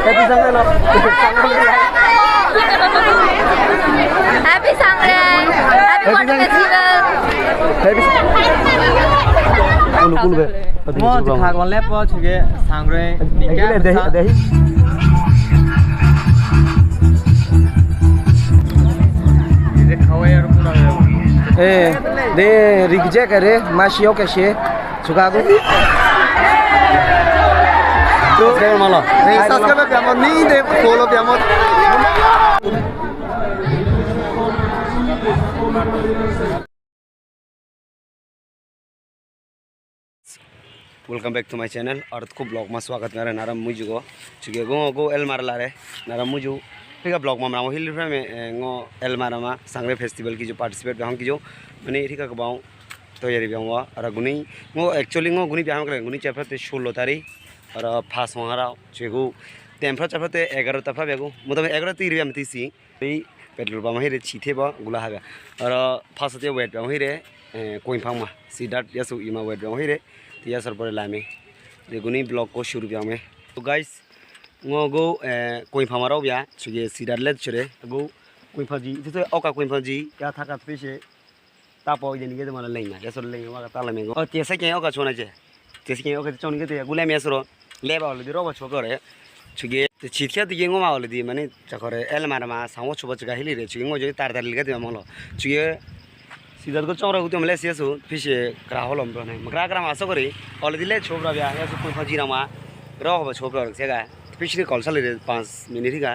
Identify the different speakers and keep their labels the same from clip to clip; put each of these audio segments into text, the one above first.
Speaker 1: Happy Sangre lo.
Speaker 2: Happy Sangre. Happy Water Festival.
Speaker 1: Happy. Cool be.
Speaker 3: Mo thak on lep po chige Sangre.
Speaker 1: Deh. De rigje करे masih oke sih suka aku terus kayak malah
Speaker 3: Subscribe pe amot ni de follow pe amot
Speaker 1: welcome back to my channel और को blog में स्वागत कर नाराम मुझे को चुके गो L मार ला रे नाराम मुझे ठीक है ब्लॉग में नाम हिल में गो एल मारा में सांगरे फेस्टिवल की जो पार्टिसिपेट हम की जो मैंने ठीक है कबाऊँ तैयारी भी हुआ और गुनी गो एक्चुअली गो गुनी ब्याह कर गुनी चैप्टर 16 तारीख और फास्ट वहाँ चेगो टेम्फर चैप्टर 11 तफा बेगो मतलब 11 तीर भी तीसी पेट्रोल पंप ही रे छीथे बा गुला है और फास्ट वेट ही रे कोई फांग सीडाट या इमा वेट ही रे या सर पर लामे गुनी ब्लॉग को शुरू किया में तो गाइस गो कोई फामाराव बिया चुके सीडार ले चुरे गो कोई फाजी तो ओका कोई फाजी या था का पेशे तापो ये निके माला लेना या सर लेंगे वाला ताला में और तेसे के ओका छोना चे तेसे के ओका छोन के ते गुले में सरो ले बावल दि रोबा छोको रे चुके ते छिथिया दिगे गो मावल दि माने चखरे एल मारा मा सामो छुबा चगा हिली रे चुके गो जो तार तार लिगे दे मालो चुके सीधर को चौरा होते हमले सेसु फिशे क्राहलम ब्रने मकरा क्रा मासो करी ऑलरेडी ले छोबरा बिया या सु कोई फाजी रमा रहो छोबरा सेगा फिशरी कॉल चले 5 मिनट का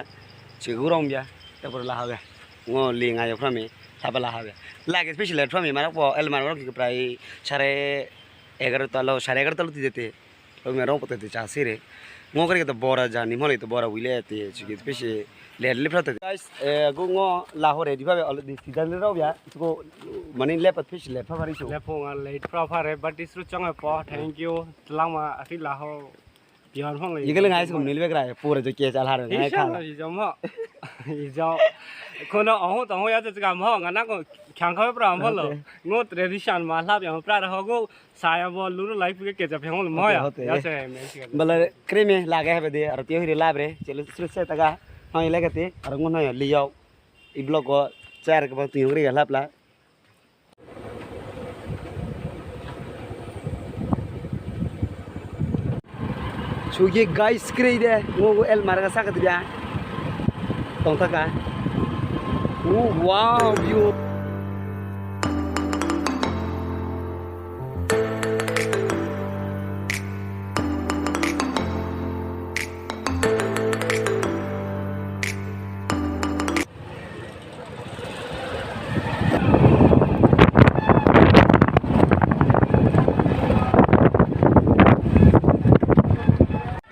Speaker 1: चेगुरम बिया तपर ला हबे गो लिंगा यो फ्रमे थाबला हबे लागे फिश लेट फ्रमे मारा को एल मारा की प्राय 11:30 तलो 11:30 तलो देते तो मेरा पते ते चासी रे गो करे तो बोरा जानी मोले तो बोरा विले ते चुके फिश लेट ले फ्रते गाइस गो गो लाहो रेडी भाबे ऑलरेडी सीधर ले रहो बिया इसको मनी लेपत फिश ले फवारी छो
Speaker 4: लेफों लेट प्रॉपर बट इस रुचंग पो थैंक यू लामा अति लाहो यार होंगे
Speaker 1: ये के गाइस को मिलबे करा पूरा जो के चल हार है खा
Speaker 4: जो कोनो अहो तो या तो काम हो गना को ख्यांग खबे प्रा भलो ngो ट्रेडिशन मा लाब या प्रा रहो साया बो लुरु लाइफ के जब हम म या से
Speaker 1: बल क्रेमे लागे है दे और त्यो हिरे लाब रे चलो से तगा हां लगते और ngो न लियो ई ब्लॉग को चार के बात हिरे लापला चुके गाइस क्रे दे वो एल मारगा साकत बिया तों तका ओ वाओ व्यू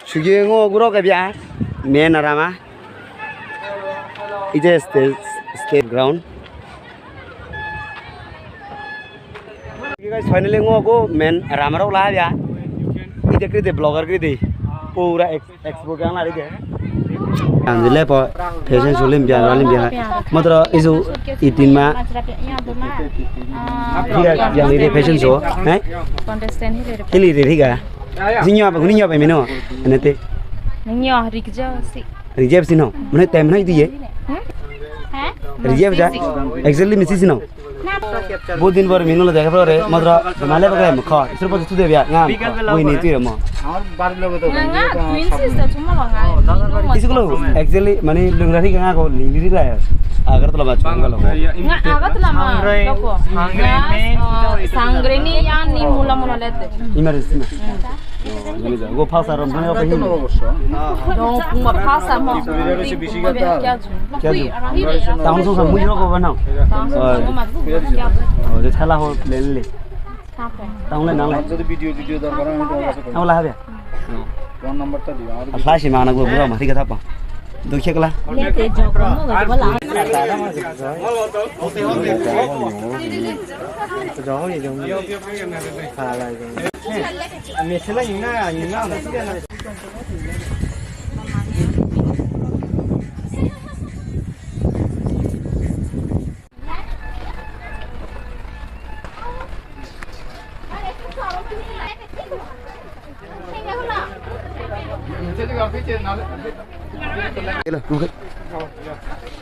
Speaker 1: चुके गो गुरो के बिया मेन रामा इजे स्टेट ग्राउंड गाइस फाइनली गो मेन रामाराव ला बिया इजे के ब्लॉगर के दे पूरा एक्सपोर्ट का लारी दे अंजले प फैशन सोलिम बिया वालिम बिया मतलब इजो 18 मा ठीक है yang ini fashion show है
Speaker 2: Contestant
Speaker 1: हिली रे ठीक है Sinyo apa kuning apa meno? Nanti.
Speaker 2: Ninyo Rikja sih.
Speaker 1: Reject sih no. Mana time na itu ye?
Speaker 2: Hah?
Speaker 1: Reject ja. Exactly misi sih no. बहुत दिन पर मीनू देखा पर रे मतलब माले पकड़े मखा सिर्फ तो दे बिया ना वही नहीं थी रमो
Speaker 4: और 12 लोग तो
Speaker 2: Twin sister cuma loh
Speaker 1: इसको लो एक्चुअली माने लुंगरारी कहाँ को लीली रहा है अगर तो लंबा चुंगा लोग
Speaker 2: nggak awat lama loko sangre ni yang ni mula lete
Speaker 1: emergency में वो फासा रम बने apa ini
Speaker 2: dong cuma pasar mau
Speaker 1: क्या जो tahun susah mujur को बनाओ और जो थला हो ले ले tahun ले नाम ले
Speaker 3: যদি ভিডিও দরকার আমি তো কাছে
Speaker 1: tahun lah habis
Speaker 3: ফোন নাম্বারটা দিও আর
Speaker 1: flash mana gue buka mati kata apa Dukhe kala
Speaker 2: lete joko mau gak coba lah
Speaker 3: jauh ya jauh salah itu misalnya ina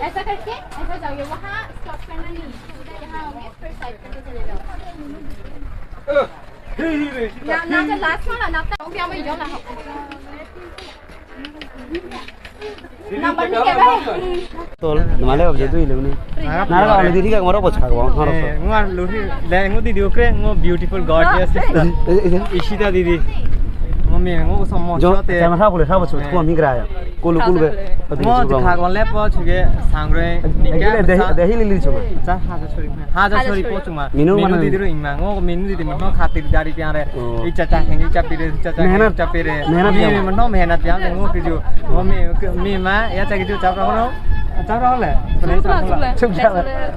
Speaker 2: ऐसा करके ऐसा जाओगे वहाँ स्टॉप करना नहीं यहाँ होंगे फिर साइड करके चले जाओ ना जो लास्ट वाला ना तो क्या मैं जाऊँ ना नंबर नहीं क्या भाई
Speaker 1: Tol, namanya apa jadi itu ini? Nara kalau diri kan orang bocah kau, harus.
Speaker 3: Ngua luhi, le ngua di diokre ngua beautiful gorgeous sister. Ishita didi. Ngua mi ngua semua
Speaker 1: Jo,
Speaker 3: jote.
Speaker 1: jangan salah boleh salah bocah, kau migra ya. Kulu kulu be.
Speaker 3: Ngua dikha kon lepo chuge sangre.
Speaker 1: Dehi lili coba.
Speaker 3: Cha haja chori po chuma.
Speaker 1: Minu mana?
Speaker 3: Didi ro ingma ngua minu didi mana khatir dari piare. Icha cha hengi cha pire cha cha cha pire. Mi mana mehnat piare ngua kiju. Ngua mi ma ya cha kiju cha kono. Cháu đó là chụp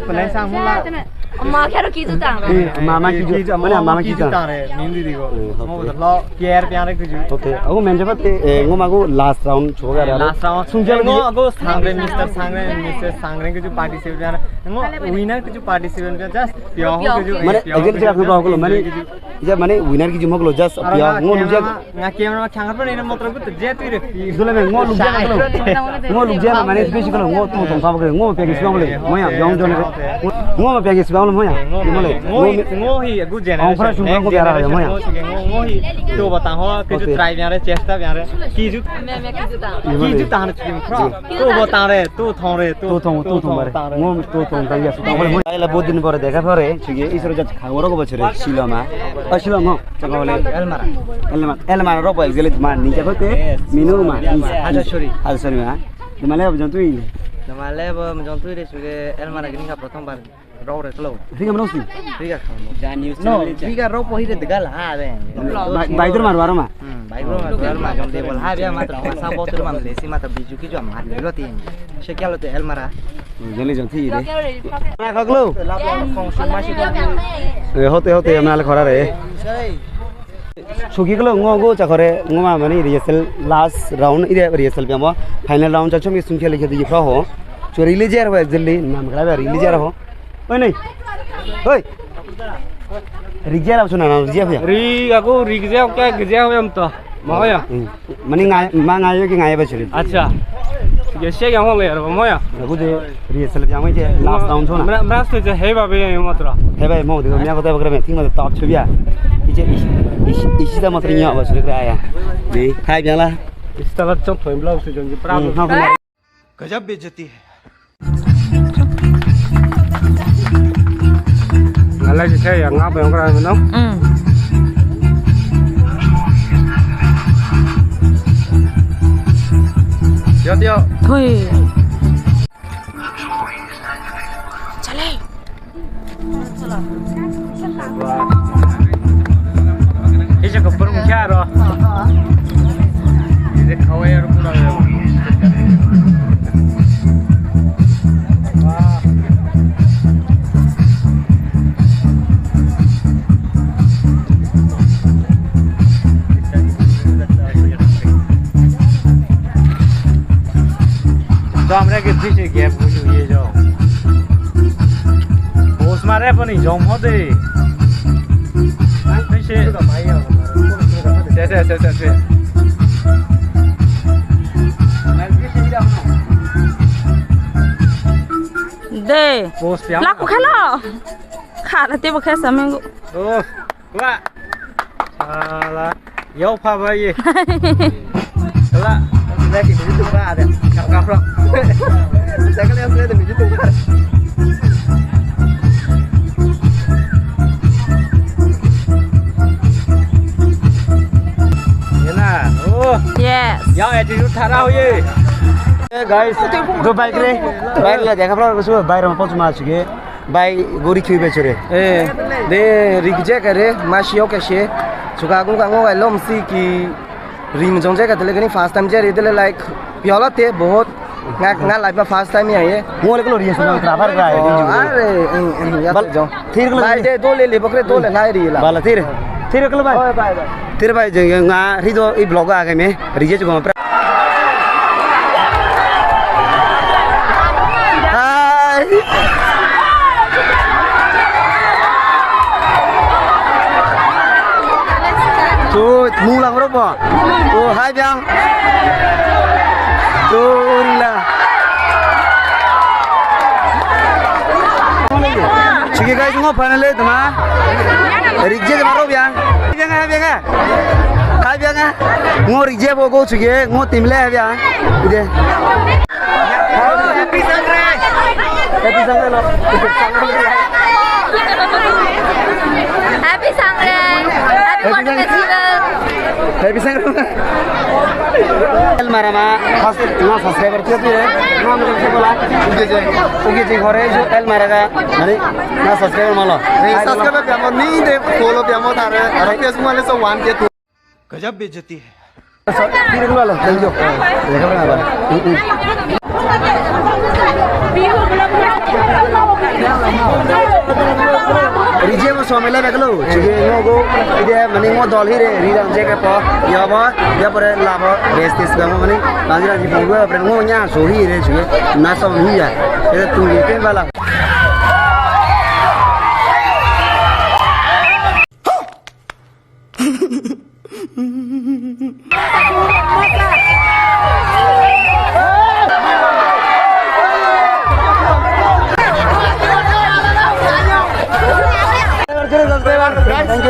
Speaker 3: lấy sang muốn lại
Speaker 2: 엄마 캐로 기주당
Speaker 1: mama kiju, mana mama kiju.
Speaker 3: tare mindu digo mau lo pier piare kiju
Speaker 1: Okay, aku main cepat ngom aku last round coba ada.
Speaker 3: last round sungjal ngo aku sangre mister sangre kiju participate piare ngo winner kiju participate piare just pio kiju
Speaker 1: Mana, again cakap aku kalau mana, iya mana winner kiju mau just pio ngom lujak.
Speaker 3: nga camera ma khangar pani matra ku je tu re
Speaker 1: Dulu memang ngom lujak kalau ngom lujak mana spesial kalau ngom tu tong kamu ngom pergi sebang boleh, moya yang jone ngom pergi sebang boleh moya, boleh.
Speaker 3: ngo hi agu generation ngo hi to bata ho kiju try piare chesta piare kiju kiju tan chim khra to bata re to thong re
Speaker 1: tu thong bare, ngom tu thong tang ya sebang boleh. Saya lah bodin pore dekha pore, cuci isro jat khawar ko bachere silama, silama cakap boleh elmara ropo exile tu mana ni cakap tu minu mah,
Speaker 3: haja chori
Speaker 1: mah, di mana apa jantu ini?
Speaker 3: namale bo jontu re suge elmara gini ka pratham bar raw re klo
Speaker 1: Tiga mana sih?
Speaker 3: tiga khamo ja news no tiga raw po hire degal ha be
Speaker 1: Baik tu mana mah?
Speaker 3: baik bro ma jon de bol ha be matra ma sa bo tu ma lesi matra biju ki jo ma lo tin se kya lo te elmara
Speaker 1: Jadi jantu ini. Mana kau kelu?
Speaker 3: khong su ma shi
Speaker 1: Hote yang mana khora re? Sugi kalau ngogo cakore ngoma mana rehearsal last round ini rehearsal pe amo final round cakap kami sungkil lagi di ho so release jar ho jल्दी नाम करा release jar ho oi nahi oi release jar apa sunan release apa ya
Speaker 4: ri aku ri gja kya gja ho am to mau ya
Speaker 1: mani ngai ki ngai bachuri
Speaker 4: acha ye she yang ho le ro mau ya
Speaker 1: aku de rehearsal pe amo je last round ho na
Speaker 4: mras to je he ba be matra
Speaker 1: he bhai mau de mya ko ta bakra me thing ma top chu ya iche isi dah matra nya bachuri kra ya de hai bya la
Speaker 4: istala chom thoi blog se jon ji problem
Speaker 3: गजब बेइज्जती है
Speaker 4: ngala ji the yang ngap yang kra no
Speaker 3: yo
Speaker 2: thôi चले
Speaker 4: iche ko pur kya ro
Speaker 3: ये खावे यार पूरा तो हमरा के पीछे गैप बुझो ये जो पोस्ट मारे पनि जम होते पीछे से
Speaker 2: दे
Speaker 3: पोस्ट पे
Speaker 2: लाख खेलो खा लेते बखे समय
Speaker 3: ओ वा साला यो फा भाई साला lagi di situ enggak ada kaprok saya kan yang lihat di situ enggak Yena oh
Speaker 2: yes
Speaker 3: yang attitude thara ho ye
Speaker 1: guys do bike re bike la dekha pala ko bayar ma poch ma chuge bike gori khibe chore
Speaker 3: de rigje kare masio ke she suka gung kang ngai lom si ki rim jong jaga tele gani first time je tele like piola te bahut nga life ma first time hi ye
Speaker 1: ngole ko rehearsal ma trabar kra hai
Speaker 3: are ya jo
Speaker 1: thir ko
Speaker 3: bye de do le bakre do le nai ri la
Speaker 1: bala thir ko bhai
Speaker 3: bye bye
Speaker 1: thir bhai je nga ri do i blog a ga me rehearsal ko ma Mulang berapa? Oh, hai biang. Turila. Sige guys, ngo finally tama. Rigje maro biang. Biang. Hai biang. Ngo rigje bogo sige, ngo timle biang. Ide. Happy Sangre. Happy Sangre lo.
Speaker 2: Happy Sangre. Happy Festival.
Speaker 1: Happy Sangre. El marama first ना subscriber किया फिर ना मुझे से बोला उनके जी घरे जो el maraga माने ना subscriber मालो
Speaker 3: नहीं सब्सक्राइब पे हम नहीं दे फॉलो पे हम थारे अरे फेसबुक वाले सब वन के गजब बेइज्जती है
Speaker 1: फिर वाला चल जो देखा बना रिजे वो सोमेला बेगलो चिगे ngo ide mani ngo dol hire ridang jeke po ya pore labo restis gamo mani lanjira ji pungwa pre ngo nya so hire chige na so hi ya e tu ye ken bala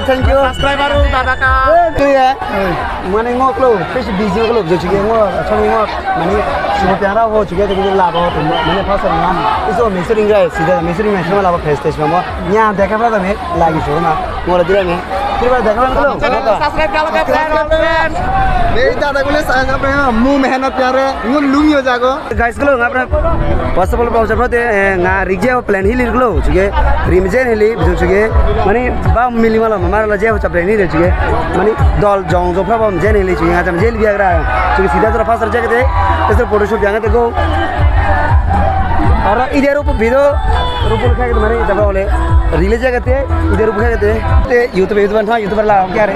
Speaker 1: thank you
Speaker 3: subscriber दादा का
Speaker 1: ya mane ngok lo fish busy lo jo chige ngo chong ngo mane so pyara ho chige de ge la ba to mane phasa nam iso measuring ga sida measuring machine wala ba face test ma nya dekha pra da me lagi so na ngora dire me फिर बार देखा ना
Speaker 3: subscribe कर लो friend मेरी दादा को ले sign अपने मुंह मेहनत प्यारे ngo lumi ho jago
Speaker 1: guys ko nga pra possible browser prote nga rigje plan hi lir lo chige rimje ni li jo chige mani ba mili mala mar la je ho chapre ni re chige mani dol jong jo phaba je ni li chige nga cham je li biagra chige सीधा तरफ फंस रहे थे इधर photo shoot जाएंगे देखो और इधर ऊपर वीडियो ऊपर क्या तुम्हारे जब बोले रिलीज जगह थे इधर ऊपर क्या थे यूट्यूबर ला क्या रे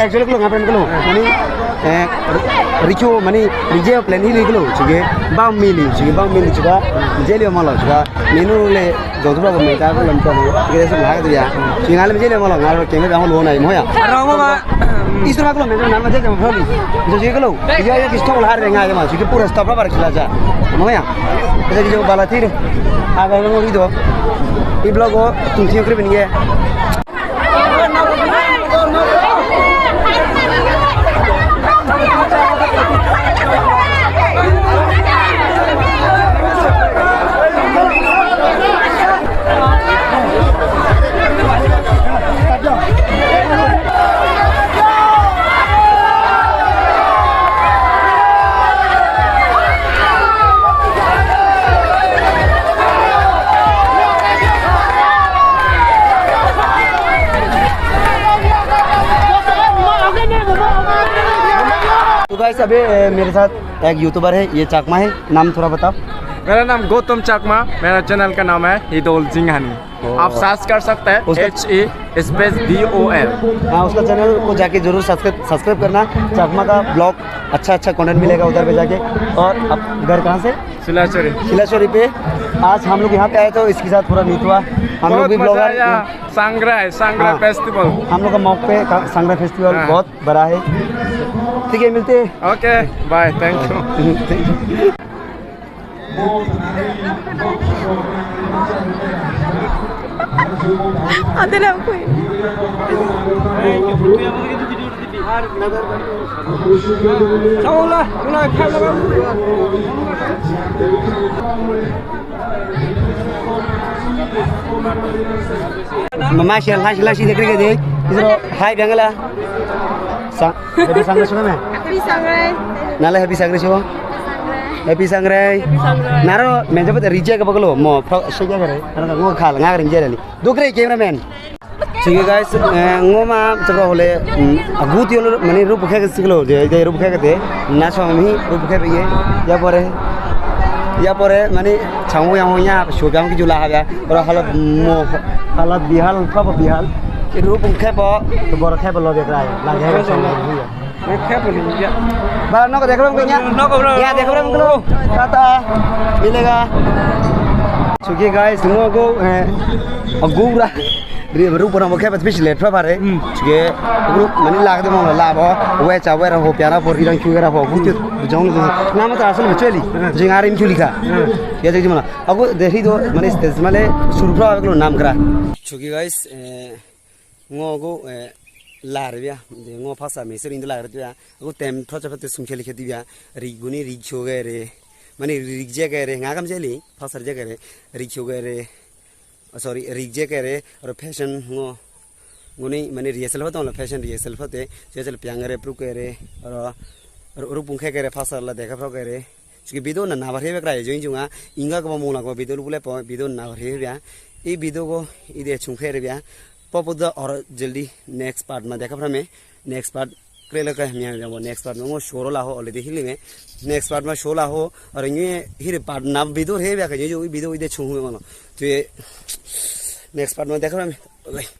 Speaker 1: एक्चुअली को ngapain ko mani richo mani rije plan hi liglo chige ba mili juga jeli malo juga menu le jodoh ba me ta ko lam to ke so la ga ya chingal me jeli malo ngal ke ga lo nai mo ya
Speaker 3: रोमो मा
Speaker 1: तीसरा को मैं नाम में जगह भली जो ये गलो ये किस्तो ला रे nga ma chige pura stop ba khila ja mo ya ये जो बाला थी आगे में भी दो ये ब्लॉग को तुम क्यों कर बनी है तो गाइस अभी मेरे साथ एक यूट्यूबर है ये चाकमा है नाम थोड़ा बताओ
Speaker 3: मेरा नाम गौतम चाकमा मेरा चैनल का नाम है हिदोल जिंघानी आप सर्च कर सकते हैं HE_DOL
Speaker 1: हाँ उसका चैनल को जाके जरूर सब्सक्राइब करना चाकमा का ब्लॉग अच्छा कंटेंट मिलेगा उधर पे जाके और अब घर कहाँ से सिलाचोरी पे आज हम लोग यहाँ पे आए तो इसके साथ पूरा मीट हुआ हम लोग भी ब्लॉगर
Speaker 3: सांगरा फेस्टिवल
Speaker 1: हम लोग का मौक पे सांगरा फेस्टिवल बहुत बड़ा है ठीक है मिलते हैं
Speaker 3: okay bye thank you
Speaker 2: Ada na ako eh.
Speaker 1: Mama shila shi dekh रहे इधर हाय गंगला हैप्पी सांगरे सुना मैं
Speaker 2: Happy Sangre.
Speaker 1: नाले हैप्पी सांगरे छो हैप्पी सांगरे नारो मैं जब रिजे का बगलो मो से क्या करे नारो ngो khal nga ring jeli dukre cameraman ठीक है गाइस ngो मा जब होले अगुत यो माने रूप खा के सिखलो जे रूप खा के थे ना स्वामी रूप खा ये या परे माने छाऊ या होया सोब्याम की जुला हागा और हालत बिहाल कब बिहाल रूप खा प तो बर खा प लगे राय लागे है बार नो को देख रहे हो क्या देख रहे हो टाटा मिलेगा चुकी गाइस नो को अगुरा रूप पर हम क्या बस पिछले ट्रैप आ रहे चुके ग्रुप मनी लाग दे मोला लाबो वे चावे रहो प्यारा पर इरंग क्यों रहा हो कुछ जाऊं नाम तो असल में चली जिंगारे में लिखा ये देखिए मोला अब देखी तो माने माने शुरू फ्रा अगलो नाम करा चुकी guys ngô là rồi bia ngô phát sản mấy sự linh là rồi bia ngô tem thoát cho phát sung chơi liệt đi bia riguni rigcho cái rồi mà này rigje cái rồi ngã cam chơi li phát sản chơi cái rồi rigcho cái rồi sorry rigje cái rồi rồi fashion ngô ngô này mà này rehearsal phát là fashion rehearsal phát đấy chơi chơi piang cái rồi pro cái rồi rồi pung cái rồi phát sản là देखा phát cái rồi chứ cái video nào vào thế cái này chúng à inga cái mông là cái video lúc lấy video nào vào thế bia ये video को इधर चुंखे रे बया पपुदा और जल्दी next part में देखा फ्रमे नेक्स्ट पार्ट करे लगा हम यहाँ जाओ नेक्स्ट पार्ट में वो शोर ला हो ऑलरेडी हिली में नेक्स्ट पार्ट में शोर ला हो और ये हिरे पार्ट नाम video है बया जो video इधर चुंखे मानो तो ये नेक्स्ट पार्ट में देखा फ्रमे